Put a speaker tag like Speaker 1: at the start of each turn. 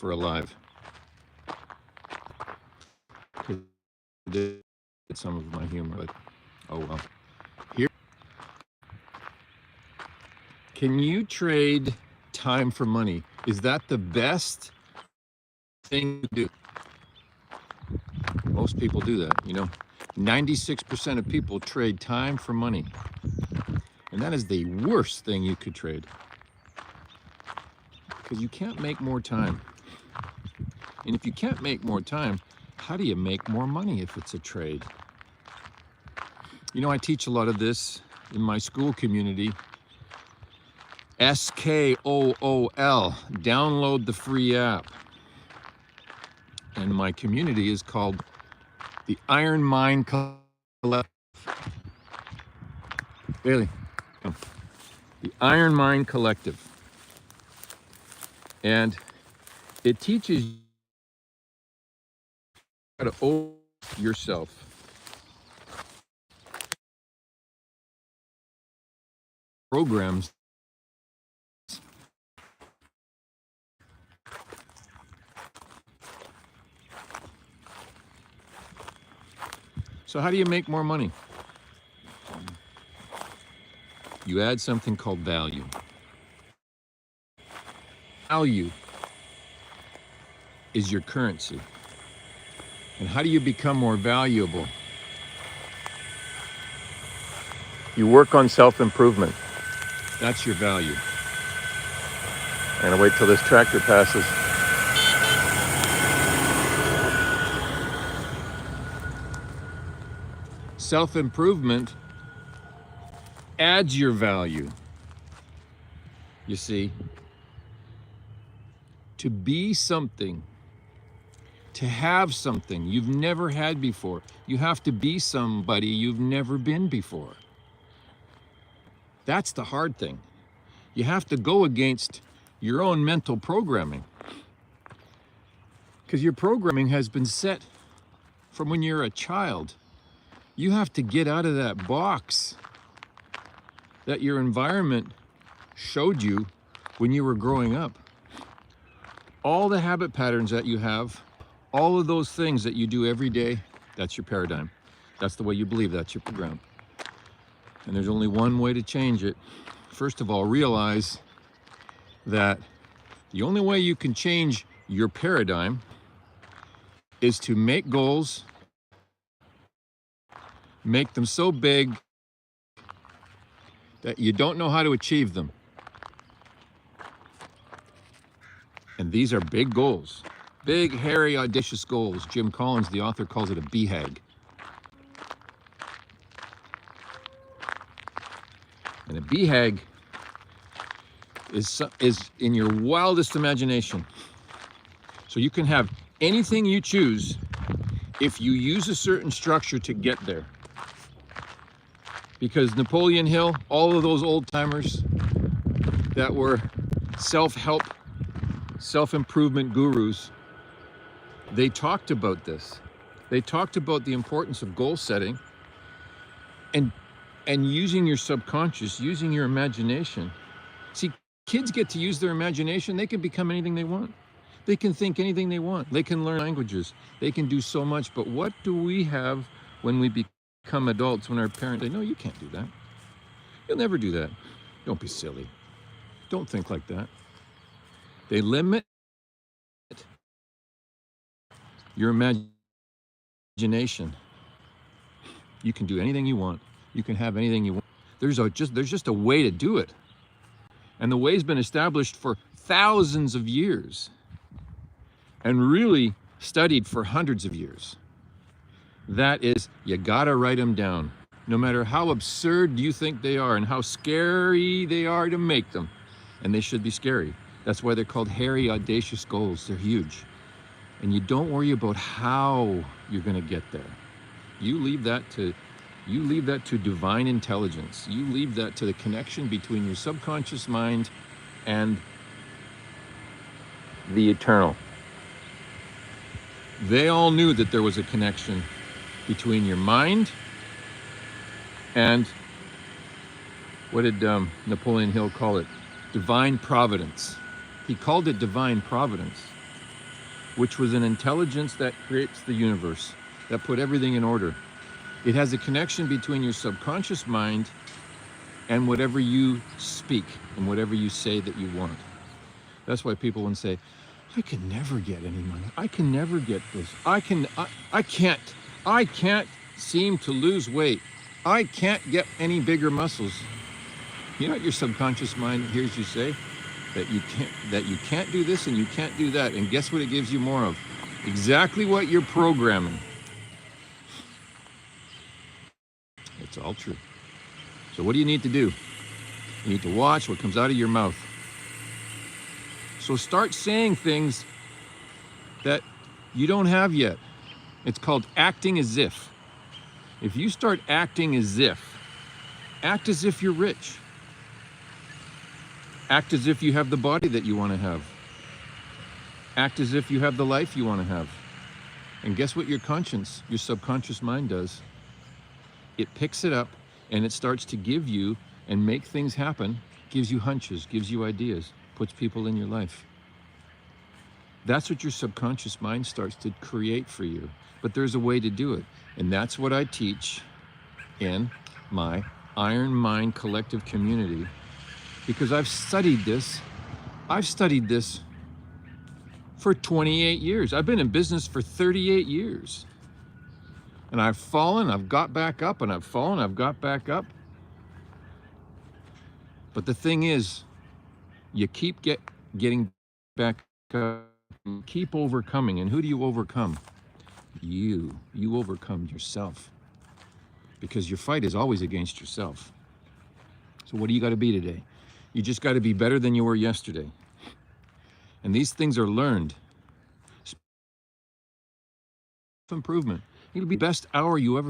Speaker 1: for alive. Some of my humor, but oh well. Here, can you trade time for money? Is that the best thing to do? Most people do that, 96% of people trade time for money. And that is the worst thing you could trade. Because you can't make more time. And if you can't make more time, how do you make more money if it's a trade? I teach a lot of this in my school community. SKOOL, download the free app. And my community is called the Iron Mind Collective. Bailey, come. The Iron Mind Collective. And it teaches you how to own yourself. Programs. So how do you make more money? You add something called value. Value is your currency. And how do you become more valuable? You work on self-improvement. That's your value. And I'll wait till this tractor passes. Self-improvement adds your value. You see, to be something, to have something you've never had before, you have to be somebody you've never been before. That's the hard thing. You have to go against your own mental programming. Because your programming has been set from when you're a child. You have to get out of that box that your environment showed you when you were growing up. All the habit patterns that you have, all of those things that you do every day, that's your paradigm. That's the way you believe, that's your program. And there's only one way to change it. First of all, realize that the only way you can change your paradigm is to make goals, make them so big that you don't know how to achieve them. And these are big goals. Big, hairy, audacious goals. Jim Collins, the author, calls it a BHAG. And a BHAG is in your wildest imagination. So you can have anything you choose if you use a certain structure to get there. Because Napoleon Hill, all of those old timers that were self-help, self-improvement gurus, they talked about this. They talked about the importance of goal setting and using your subconscious, using your imagination. See, kids get to use their imagination. They can become anything they want. They can think anything they want. They can learn languages. They can do so much. But what do we have when we become adults, when our parents say, no, you can't do that. You'll never do that. Don't be silly. Don't think like that. They limit your imagination. You can do anything you want. You can have anything you want. There's just a way to do it. And the way's been established for thousands of years and really studied for hundreds of years. That is, you gotta write them down. No matter how absurd you think they are and how scary they are to make them. And they should be scary. That's why they're called hairy, audacious goals. They're huge. And you don't worry about how you're gonna get there. You leave that to divine intelligence. You leave that to the connection between your subconscious mind and the eternal. They all knew that there was a connection between your mind and, what did Napoleon Hill call it? Divine providence. He called it divine providence. which was an intelligence that creates the universe, that put everything in order. It has a connection between your subconscious mind and whatever you speak and whatever you say that you want. That's why people will say, I can never get any money. I can never get this. I can't seem to lose weight. I can't get any bigger muscles. You know what your subconscious mind hears you say? That you can't do this and you can't do that. And guess what it gives you more of? Exactly what you're programming. It's all true. So what do you need to do? You need to watch what comes out of your mouth. So start saying things that you don't have yet. It's called acting as if. If you start acting as if, act as if you're rich. Act as if you have the body that you want to have. Act as if you have the life you want to have. And guess what your conscience, your subconscious mind does? It picks it up and it starts to give you and make things happen, gives you hunches, gives you ideas, puts people in your life. That's what your subconscious mind starts to create for you. But there's a way to do it. And that's what I teach in my Iron Mind Collective community, because I've studied this. I've studied this for 28 years. I've been in business for 38 years. And I've fallen, I've got back up, and I've fallen, I've got back up. But the thing is, you keep getting back up, you keep overcoming. And who do you overcome? You overcome yourself, because your fight is always against yourself. So what do you got to be today? You just got to be better than you were yesterday. And these things are learned. Improvement. It'll be the best hour you ever